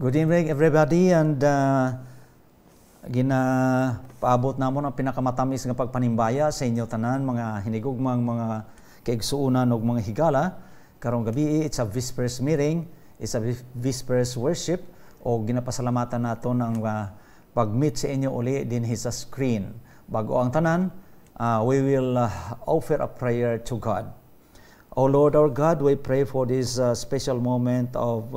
Good evening everybody, and paabot namon ang pinakamatamis nga pagpanimbaya sa inyo tanan mga hinigugmang mga kaigsuonan ug mga higala. Karong gabi it's a Vespers meeting, it's a Vespers worship o ginapasalamatan naton ang pag-meet sa inyo uli din sa screen. Bago ang tanan, we will offer a prayer to God. O Lord our God, we pray for this special moment of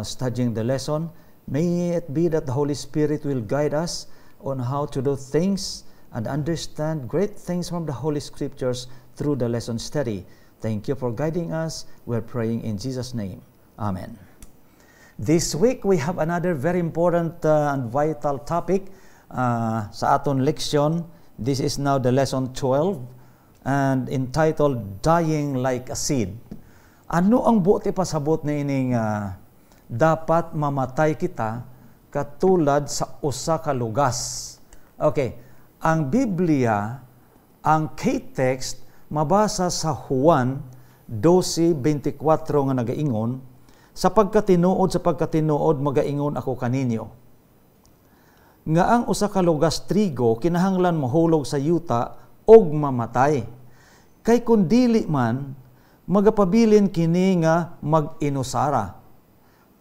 studying the lesson. May it be that the Holy Spirit will guide us on how to do things and understand great things from the Holy Scriptures through the lesson study. Thank you for guiding us. We're praying in Jesus' name. Amen. This week, we have another very important and vital topic sa aton leksyon. This is now the lesson 12 and entitled Dying Like a Seed. Ano ang buti pasabot na ining dapat mamatay kita katulad sa usa ka lugas? Okay, ang Biblia, ang key-text, mabasa sa Juan 12:24 nga nagaingon, sa pagkatinuod magaingon ako kaninyo. Nga ang usa ka lugas trigo kinahanglan mahulog sa yuta og mamatay. Kay kun dili man magapabilin kini nga mag-inusara.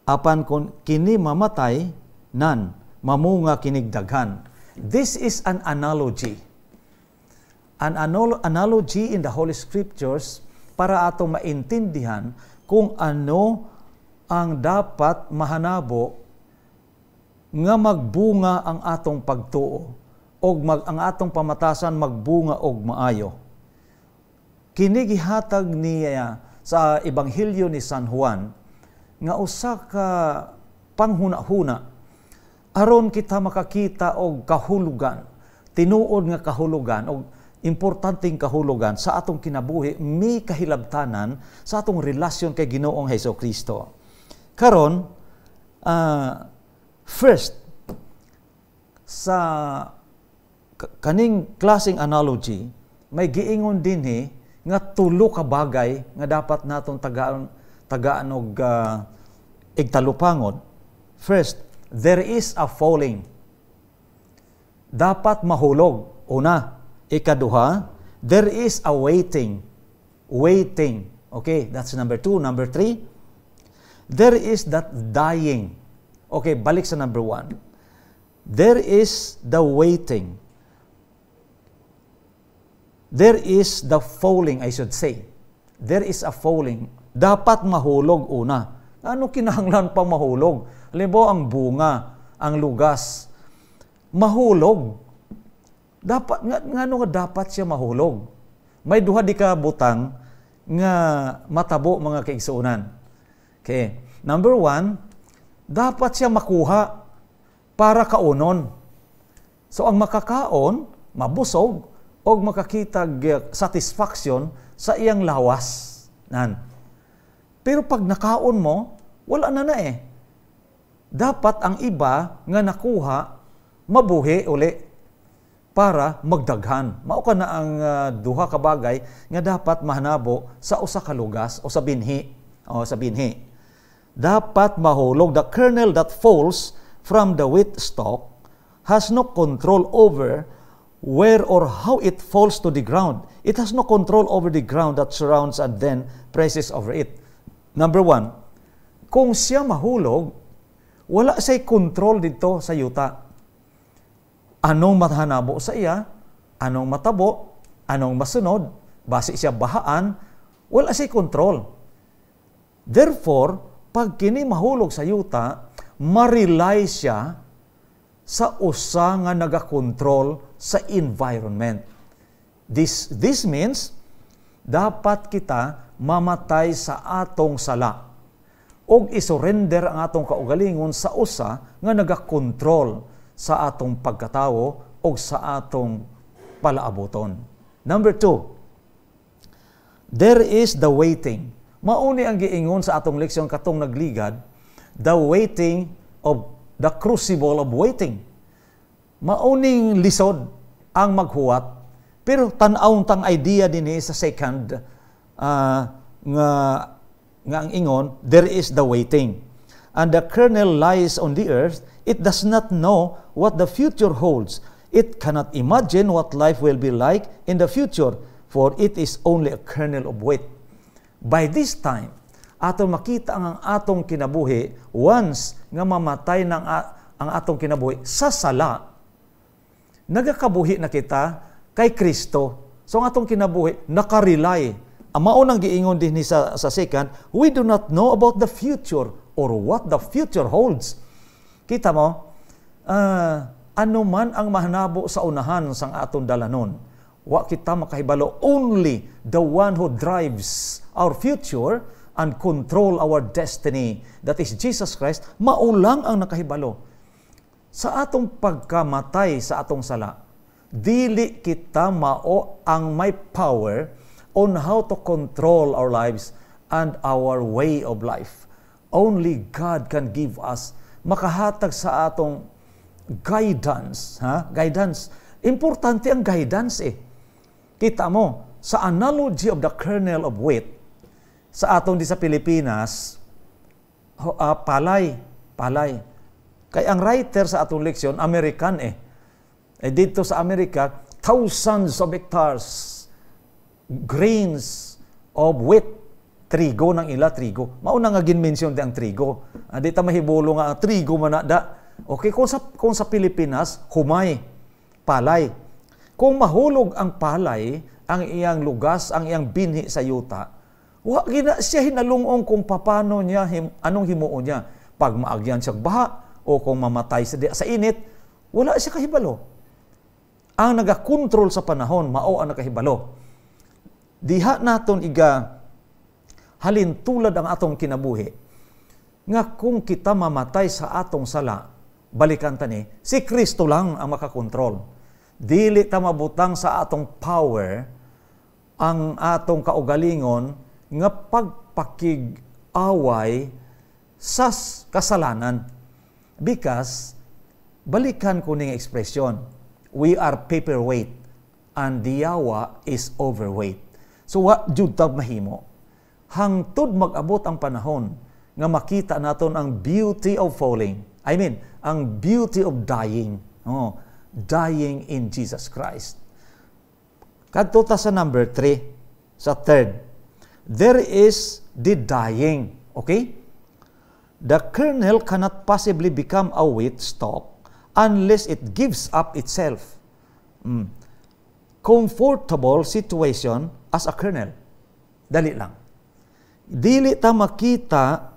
Apan kun kini mamatay, nan mamunga kinigdaghan. This is an analogy. An analogy in the Holy Scriptures para atong maintindihan kung ano ang dapat mahanabo nga magbunga ang atong pagtuo og ang atong pamatasan magbunga og maayo. Kini gihatag niya sa Ebanghelyo ni San Juan nga usa ka panghuna-huna aron kita makakita og kahulugan, tinuod nga kahulugan og importanteng kahulugan sa atong kinabuhi, may kahilabtanan sa atong relasyon kay Ginoong Hesukristo. Karon, first, sa kaning klaseng analogy, may giingon dinhi nga tulo ka bagay nga dapat naton tagaan og igtalupangod. First, there is a falling. Dapat mahulog. Una. Ikaduha, there is a waiting. Waiting. Okay, that's number 2. Number 3, there is that dying. Okay, balik sa number 1. There is the waiting. There is the falling, I should say. There is a falling. Dapat mahulog una. Ano kinahanglan pa mahulog? Halimbawa, ang bunga, ang lugas. Mahulog. Dapat nga dapat siya mahulog. May duha di ka butang nga matabo mga kaigsuonan. Okay. Number 1, dapat siya makuha para kaunon. So ang makakaon, mabusog o makakitag satisfaction sa iyang lawas. Pero pag nakaon mo, wala na eh. Dapat ang iba nga nakuha, mabuhi uli para magdaghan. Mao ka na ang duha ka bagay nga dapat mahanabo sa usa ka lugas o sa binhi. Dapat mahulog. The kernel that falls from the wheat stalk has no control over where or how it falls to the ground. It has no control over the ground that surrounds and then presses over it. Number 1, kung siya mahulog, wala siya'y control dito sa yuta. Anong mahanabo sa iya, anong matabo, anong masunod, base siya bahaan, wala siya'y control. Therefore, pag kini mahulog sa yuta, ma-rely siya sa usa nga nagakontrol sa environment. This means, dapat kita mamatay sa atong sala og isurrender ang atong kaugalingon sa usa nga nagakontrol sa atong pagkatawo o sa atong palaaboton. Number 2, there is the waiting. Mauni ang giingon sa atong leksyon katong nagligad, the waiting of the crucible of waiting. Mauning lisod ang maghuwat, pero tan-awon tang idea dinhi sa second nga ang ingon, there is the waiting. and the kernel lies on the earth, it does not know what the future holds. It cannot imagine what life will be like in the future, for it is only a kernel of wheat. By this time, aton makita ang atong kinabuhi, once nga mamatay ng ang atong kinabuhi sa sala, nagakabuhi na kita kay Kristo. So ang atong kinabuhi, nakarely. Ang maunang giingon din ni sa second, we do not know about the future or what the future holds. Kita mo, ano man ang mahanabo sa unahan sang atong dalanon, wa kita makahibalo. Only the one who drives our future and control our destiny, that is Jesus Christ, maulang ang nakahibalo. Sa atong pagkamatay sa atong sala, dili kita mao ang may power on how to control our lives and our way of life. Only God can give us, makahatag sa atong guidance. Guidance. Importante ang guidance Kita mo, sa analogy of the kernel of wheat, sa atong di sa Pilipinas, palay. Kaya ang writer sa atong leksyon, American dito sa Amerika, thousands of hectares, grains of wheat, trigo ng trigo. Mauna nga ginmention di ang trigo. Di ta mahibulo nga trigo manada. Okay, kung sa Pilipinas, humay, palay. Kung mahulog ang palay, ang iyang lugas, ang iyang binhi sa yuta, wa gina siya hinalungong kung paano niya, anong himuon niya. Pag maagyan siya baha, o kung mamatay sa init, wala siya kahibalo. Ang nagakontrol sa panahon, mao ang nakahibalo. Diha naton halin tulad ang atong kinabuhi, nga kung kita mamatay sa atong sala, balikan tani, si Kristo lang ang makakontrol. Dili ta mabutang sa atong power, ang atong kaugalingon, nga pagpakig-away sa kasalanan. Because, balikan ko ning ekspresyon, we are paperweight and the yawa is overweight. So, what jud ta mahimo? Hangtod mag-abot ang panahon nga makita naton ang beauty of falling. I mean, ang beauty of dying. Dying in Jesus Christ. Kadto ta sa number 3, sa third. There is the dying. Okay? The kernel cannot possibly become a wheat stalk unless it gives up itself. Comfortable situation as a kernel. Dali lang. Dili ta makita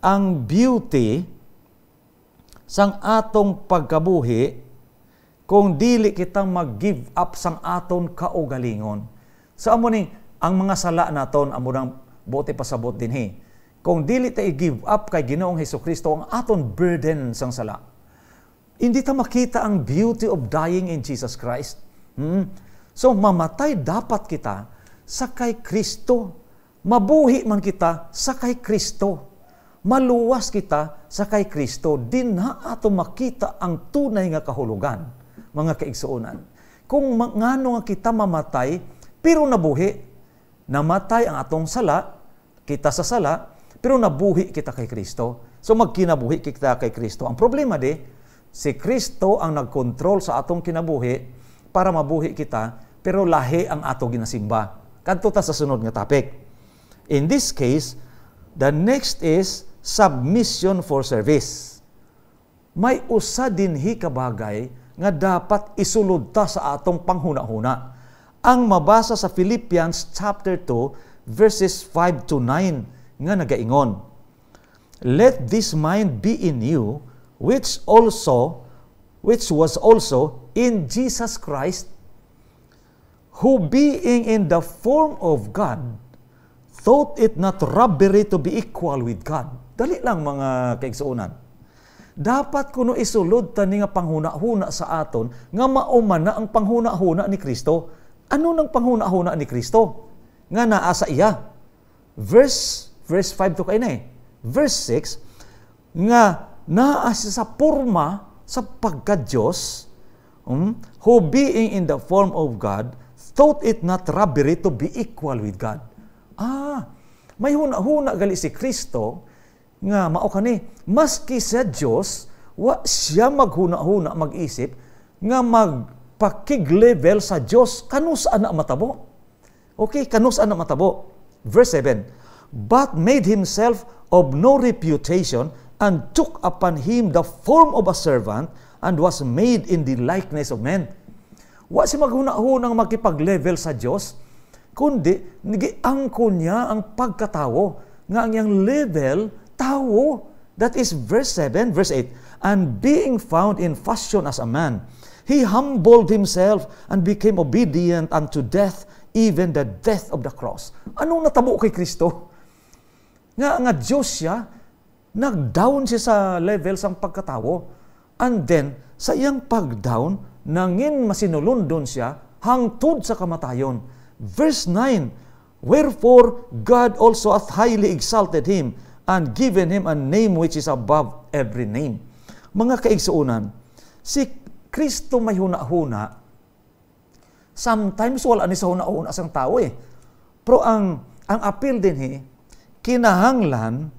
ang beauty sang atong pagkabuhi kung dili kita mag-give up sang aton kaugalingon. Sa amo ni ang mga sala naton amo nang bote pasabot dinhi. Kung dili ta i-give up kay Ginoong Hesukristo ang aton burden sang sala, hindi ta makita ang beauty of dying in Jesus Christ. So mamatay dapat kita sa kay Kristo. Mabuhi man kita sa kay Kristo. Maluwas kita sa kay Kristo. Dinha ato makita ang tunay nga kahulugan, mga kaigsuonan. Kung ngano nga kita mamatay, pero nabuhi. Namatay ang atong sala, kita sa sala, pero nabuhi kita kay Kristo. So magkinabuhi kita kay Kristo. Ang problema si Kristo ang nagkontrol sa atong kinabuhi para mabuhi kita, pero lahi ang ato ginasimba. Kadto ta sa sunod nga topic. In this case, the next is submission for service. May usa dinhi kabagay nga dapat isulod ta sa atong panghuna-huna. Ang mabasa sa Philippians chapter 2 verses 5 to 9 nga nagaingon, let this mind be in you which was also in Jesus Christ, who being in the form of God thought it not robbery to be equal with God. Dali lang mga kaigsuonan. Dapat kuno isulod ta ni nga panghuna-huna sa aton nga maumana ang panghuna-huna ni Kristo. Ano nang panghuna-huna ni Kristo? Nga naa sa iya. Verse 5 to kay na Verse 6, nga naa sa porma sa pagka-Diyos, who being in the form of God, thought it not robbery to be equal with God. May huna-huna gali si Kristo nga mao kani, maski sa Dios wa siya maghuna-huna mag-isip nga magpakig-level sa Dios kanus ana matabo. Okay, kanus ana matabo. Verse 7, but made himself of no reputation and took upon him the form of a servant and was made in the likeness of men. Wa siya maghuna-hunang makipag-level sa Dios, kundi giangko niya ang pagkatawo nga ang iyang level tawo. That is verse 7, verse 8. And being found in fashion as a man, he humbled himself and became obedient unto death, even the death of the cross. Anong natabo kay Kristo? Nga Diyos siya, nag-down siya sa level sang pagkatawo. And then, sa iyang pag-down, nangin masinulundon siya hangtod sa kamatayon. Verse 9, wherefore God also hath highly exalted him and given him a name which is above every name. Mga kaigsuunan, si Kristo may huna-huna. Sometimes wala ni sa huna-huna sang tao eh. Pero ang appeal din kinahanglan,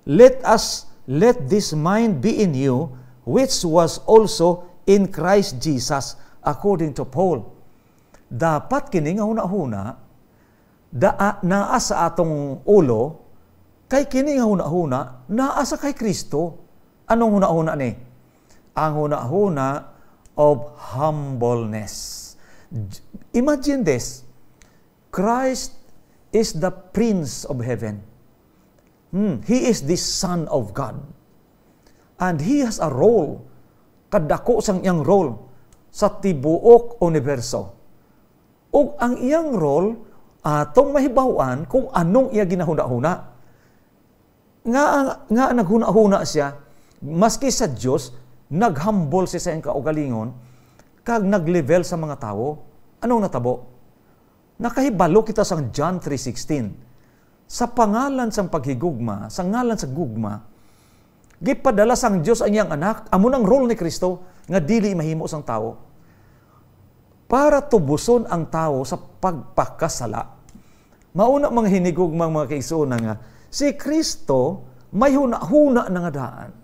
let this mind be in you, which was also in Christ Jesus, according to Paul. Dapat kini nga huna-huna, naa sa atong ulo, kay kini nga huna-huna, naa sa kay Kristo. Anong huna-huna ni? Ang huna-huna of humbleness. Imagine this. Christ is the Prince of Heaven. He is the Son of God. And He has a role, kadako sang iyang role, sa tibuok universo. O ang iyang role, atong mahibawan kung anong iya ginahuna-huna. Nga naghuna-huna siya, maski sa Diyos, naghambol siya sa iyang kaugalingon, kag nag-level sa mga tao. Anong natabo? Nakahibalo kita sa John 3:16. Sa pangalan sang paghigugma, sa ngalan sa gugma, gipadala sang Dios ang iyang anak, amo nang role ni Kristo nga dili mahimo sang tao para tubuson ang tao sa pagpakasala. Mauna mga hinigugmang mga kaigsuonan nga si Kristo may huna-huna na nga daan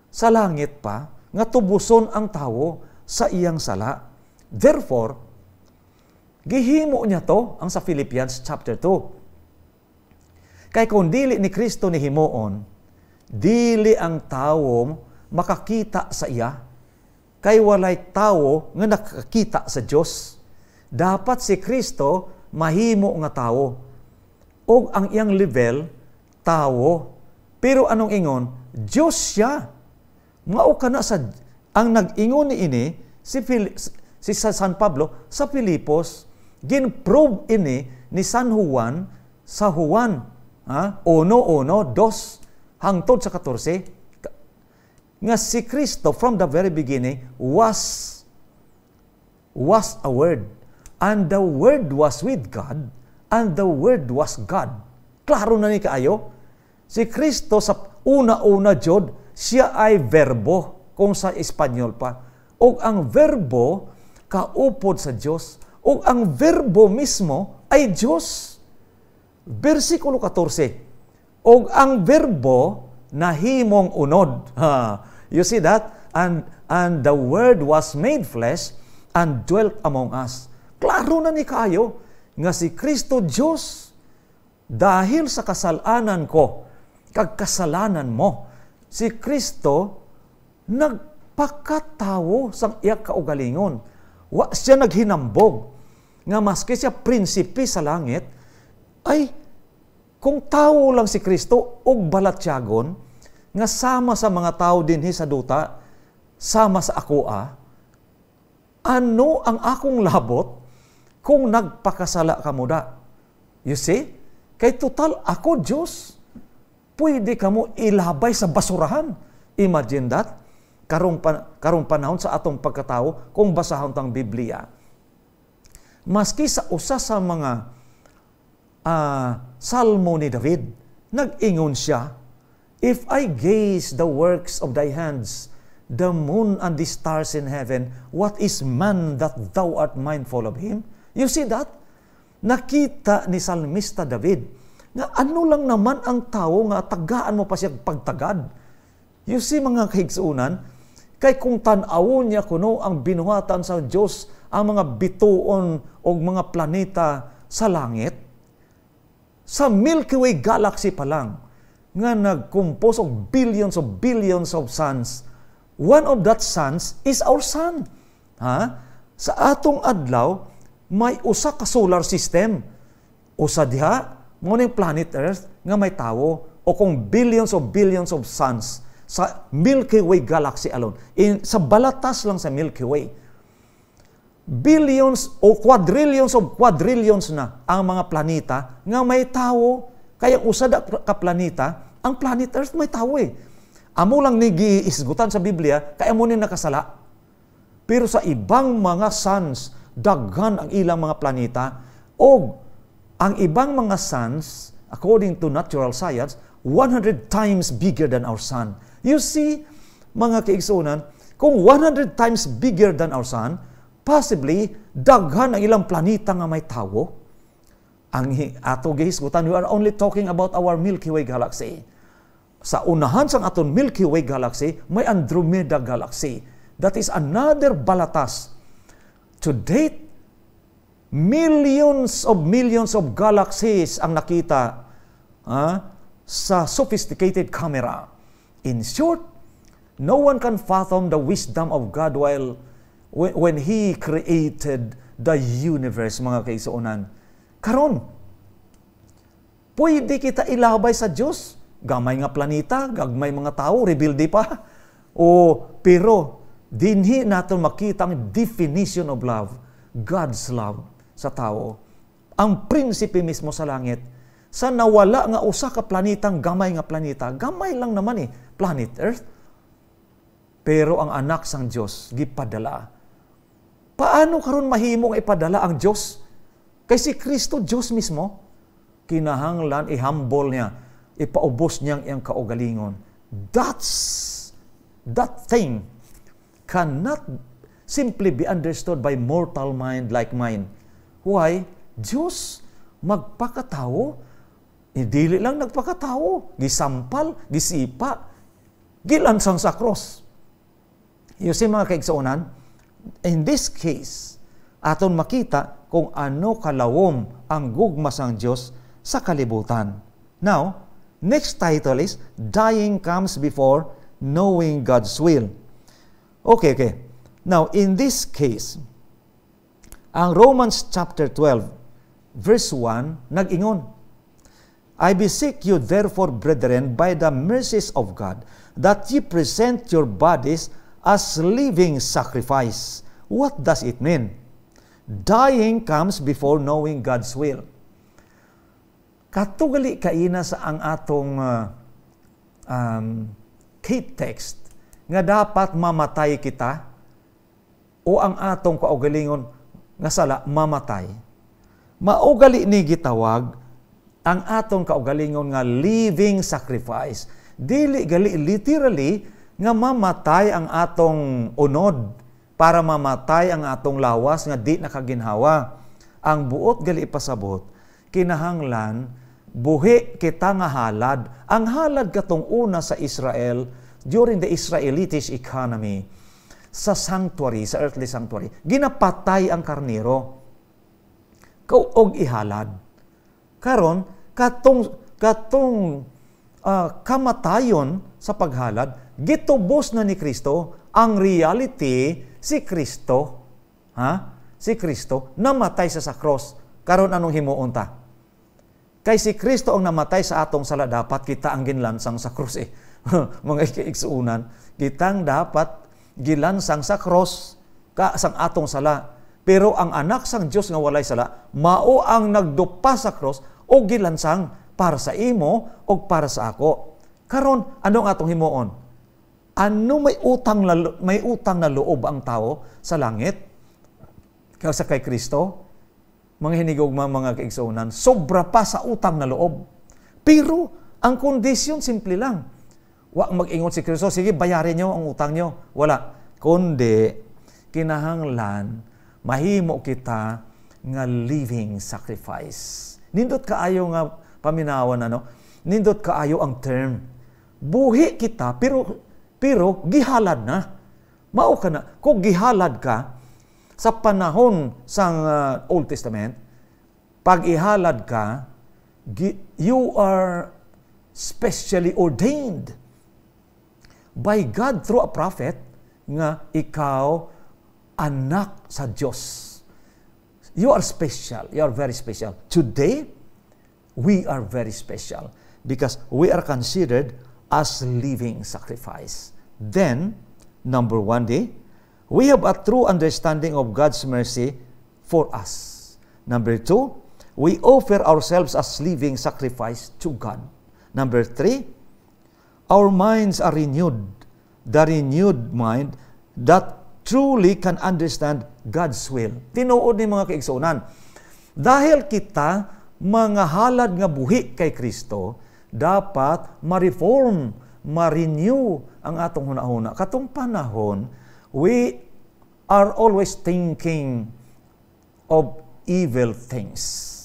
sa langit pa nga tubuson ang tao sa iyang sala. Therefore, gihimo niya to ang sa Philippians chapter 2. Kay kung dili ni Kristo ni himuon, dili ang tawo makakita sa iya. Kay walay tawo nga nakakita sa Dios. Dapat si Kristo mahimo nga tawo. O ang iyang level, tawo. Pero anong ingon? Dios siya. Mao kana sa ang nag-ingon ni ini si San Pablo sa Filipos, gin-prove ini ni San Juan sa Juan 1:1, 2 hangtod sa 14 nga si Kristo from the very beginning was a word, and the word was with God, and the word was God. Klaro na ni kaayo. Si Kristo sa una-una jud siya ay verbo, kung sa Espanyol pa. O ang verbo, kaupod sa Diyos. O ang verbo mismo ay Diyos. Versikulo 14. O ang verbo nahimong unod. You see that? And the Word was made flesh and dwelt among us. Klaro na ni kayo nga si Kristo Diyos. Dahil sa kasalanan ko, kag kasalanan mo, si Kristo nagpakatawo sang iyak kaugalingon. Wa siya naghinambog nga maski siya prinsipe sa langit, ay kung tawo lang si Kristo og balatyagon nga sama sa mga tao dinhi sa duta, sama sa akoa, ano ang akong labot kung nagpakasala ka muda? You see? Kay total ako Diyos. Pwede ka mo ilabay sa basurahan. Imagine that. Karong panahon sa atong pagkatao kung basahon tang Biblia. Maski sa usa sa mga salmo ni David, nag-ingon siya, if I gaze the works of thy hands, the moon and the stars in heaven, what is man that thou art mindful of him? You see that? Nakita ni Salmista David Nga ano lang naman ang tao nga tagaan mo pa siya pagtagad. You see mga kaigsuunan, kay kung tan-awon niya kuno ang binuhatan sa Dios ang mga bituon o mga planeta sa langit, sa Milky Way galaxy pa lang, nga nag-compose of billions of suns. One of that suns is our sun. Ha? Sa atong adlaw, may usa ka solar system. Usa diha, mo ning planet Earth nga may tawo, o kung billions of suns sa Milky Way galaxy alone. Sa balatas lang sa Milky Way. Billions o quadrillions na ang mga planeta nga may tawo. Kaya usad ka planeta, ang planet Earth may tawo eh. Amo lang ni giisgutan sa Biblia, kaya mo ni nakasala. Pero sa ibang mga suns, daghan ang ilang mga planeta, o ang ibang mga suns, according to natural science, 100 times bigger than our sun. You see, mga kaigsunan, kung 100 times bigger than our sun, possibly, daghan ang ilang planeta nga may tawo. Ang ato gihisgutan, we are only talking about our Milky Way galaxy. Sa unahan sang aton Milky Way galaxy, may Andromeda galaxy. That is another balatas. To date, millions of galaxies ang nakita sa sophisticated camera. In short, no one can fathom the wisdom of God when He created the universe, mga kaigsuonan. Karon, pwede kita ilabay sa Diyos. Gamay nga planeta, gagmay mga tao, rebuild pa. Pero, dinhi natin makita ang definition of love, God's love sa tao. Ang prinsipe mismo sa langit, sa nawala nga usa ka planetang gamay nga planeta, gamay lang naman planet Earth. Pero ang anak sang Diyos, gipadala. Paano karon mahimong ipadala ang Diyos? Kay si Kristo, Diyos mismo, kinahanglan i-humble niya, ipaubos niyang iyang kaugalingon. That thing cannot simply be understood by mortal mind like mine. Why? Diyos, magpakatao, dili lang nagpakatao, gisampal, gisipa, gilansang sa cross. You see mga kaigsuonan, in this case, aton makita kung ano kalawom ang gugma sang Diyos sa kalibutan. Now, next title is, Dying Comes Before Knowing God's Will. Okay. Now, in this case, ang Romans chapter 12, verse 1, nag-ingon, I beseech you therefore, brethren, by the mercies of God, that ye present your bodies as living sacrifice. What does it mean? Dying comes before knowing God's will. Katugali kaina sa ang atong key text nga dapat mamatay kita o ang atong kaugalingon nga sala mamatay. Maugali ni gitawag ang atong kaugalingon nga living sacrifice. Dili gali literally nga mamatay ang atong unod para mamatay ang atong lawas nga di nakaginhawa. Ang buot gali ipasabot, kinahanglan buhi kita nga halad. Ang halad katong una sa Israel during the Israelitish economy, sa sanctuary, sa earthly sanctuary, ginapatay ang karnero. Og ihalad. Karon katong kamatayon sa paghalad, gitubos na ni Kristo ang reality si Kristo. Si Kristo namatay sa cross. Karon anong himuon ta? Kay si Kristo ang namatay sa atong sala, dapat kita ang ginlansang sa cross mga kaigsuunan, kitang dapat gilansang sa cross sang atong sala. Pero ang anak sang Dios nga walay sala, mao ang nagdupa sa cross o gilansang para sa imo o para sa ako. Karon anong atong himuon? Ano may utang na loob ang tao sa langit kaysa kay Kristo? Mga hinigugma, mga kaigsuunan, sobra pa sa utang na loob. Pero ang kondisyon simple lang. Wa mag-ingon si Kristo, sige, bayarin nyo ang utang nyo. Wala. Kundi, kinahanglan, mahimo kita nga living sacrifice. Nindot kaayo nga paminawan nindot kaayo ang term. Buhi kita pero gihalad na. Mao ka na. Kung gihalad ka sa panahon sang Old Testament, pag ihalad ka, you are specially ordained by God through a prophet nga ikaw anak sa Diyos. You are special. You are very special. Today, we are very special because we are considered as living sacrifice. Then, number 1 day, we have a true understanding of God's mercy for us. Number 2, we offer ourselves as living sacrifice to God. Number 3, our minds are renewed. The renewed mind that truly can understand God's will. Tinuod ni mga kaigsunan. Dahil kita mga halad nga buhi kay Kristo, dapat ma-reform, ma-renew ang atong hunahuna. Katong panahon, we are always thinking of evil things.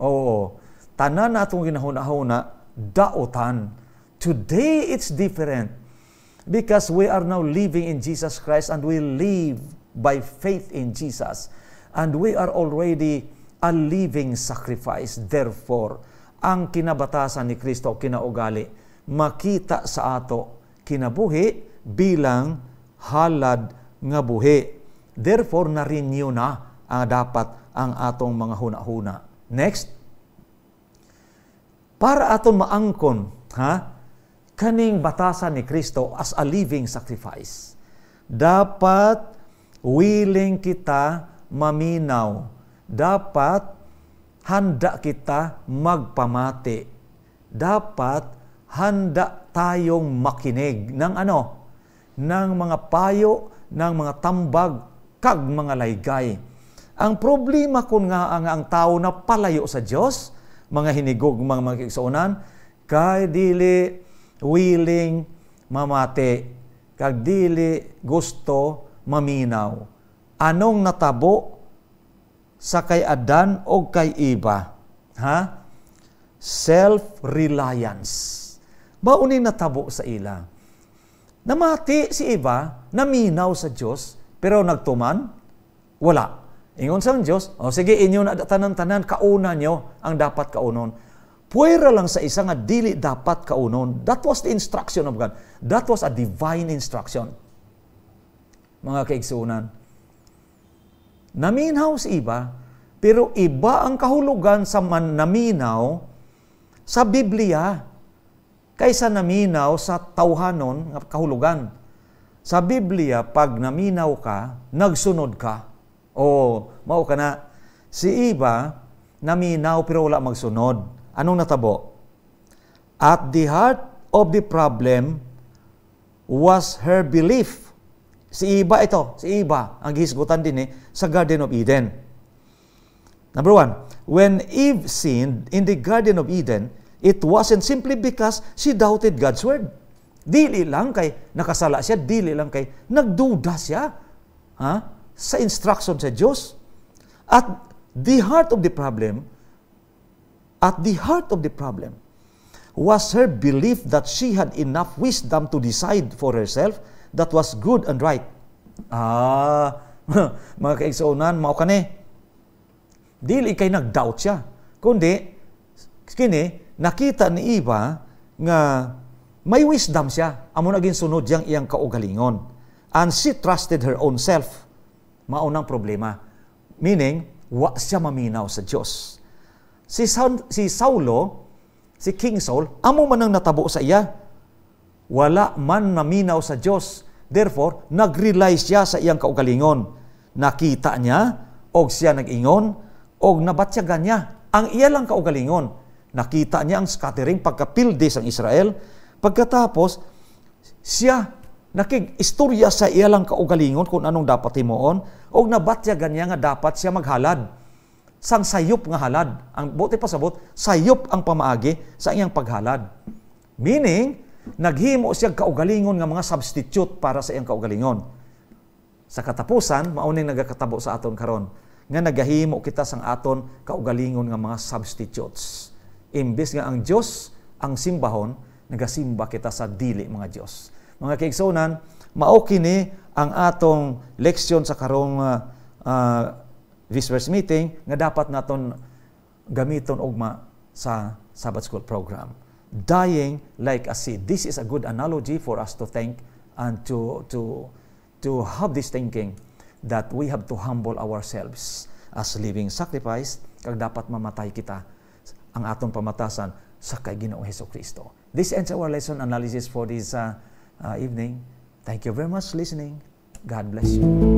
Oo. Tanan na atong ginahuna-huna, daotan. Today, it's different. Because we are now living in Jesus Christ and we live by faith in Jesus. And we are already a living sacrifice. Therefore, ang kinabatasan ni Kristo, kinaugali, makita sa ato kinabuhi bilang halad nga buhi. Therefore, na-renew na dapat ang atong mga huna-huna. Next, para aton maangkon, kaning batasan ni Kristo as a living sacrifice. Dapat willing kita maminaw. Dapat handa kita magpamati. Dapat handa tayong makinig ng ng mga payo, ng mga tambag, kag mga laygay. Ang problema kung nga ang tao na palayo sa Diyos, mga hinigog, mga kigsuonan, kay dili willing mamati, kag dili gusto maminaw. Anong natabo sa kay Adan o kay Eva? Self-reliance. Mauni natabo sa ila. Namati si Eva, naminaw sa Diyos, pero nagtuman, wala. Ingon sa Diyos, sige, inyo na tanan-tanan, kauna nyo ang dapat kaunon. Puwera lang sa isa nga dili dapat kaunon. That was the instruction of God. That was a divine instruction. Mga kaigsunan. Naminaw si Eva, pero iba ang kahulugan sa naminaw sa Biblia kaysa naminaw sa tawhanon nga kahulugan. Sa Biblia, pag naminaw ka, nagsunod ka. Mao ka na. Si Eva, naminaw pero wala magsunod. Anong natabo? At the heart of the problem was her belief. Si Eva ang gihisgutan din sa Garden of Eden. Number 1, when Eve sinned in the Garden of Eden, it wasn't simply because she doubted God's word. Dili lang kay nakasala siya, dili lang kay nagduda siya sa instruction sa Diyos. At the heart of the problem was her belief that she had enough wisdom to decide for herself that was good and right. Mga kaigsuonan, mao kani. Dili kay nag-doubt siya. Kundi, nakita ni Eva nga may wisdom siya. Amo naging sunod iyang kaugalingon. And she trusted her own self. Maunang problema. Meaning, wa siya maminaw sa Diyos. Si Saulo, si King Saul, amo man ang natabo sa iya. Wala man naminaw sa Diyos. Therefore, nag-rely siya sa iyang kaugalingon. Nakita niya, og siya nag-ingon, og nabatyagan niya ang iya lang kaugalingon. Nakita niya ang scattering pagkapildi sang Israel. Pagkatapos, siya nakig-istorya sa iya lang kaugalingon kung anong dapat himuon, og nabatyagan niya nga dapat siya maghalad. Sang sayop nga halad. Ang buti pasabot, sayop ang pamaagi sa iyang paghalad. Meaning, naghimo siya kaugalingon nga mga substitute para sa iyang kaugalingon. Sa katapusan, mauning nagakatabo sa aton karon nga nagahimo kita sang aton kaugalingon nga mga substitutes. Imbes nga ang Dios ang simbahon, nagasimba kita sa dili mga Dios. Mga kaigsuonan, mao kini ang atong leksyon sa karong Vespers meeting nga dapat naton gamiton ugma sa Sabbath School program. Dying like a seed. This is a good analogy for us to think and to have this thinking that we have to humble ourselves as living sacrifice kag dapat mamatay kita ang atong pamatasan sa kay Ginoong Hesukristo. This ends our lesson analysis for this evening. Thank you very much for listening. God bless you.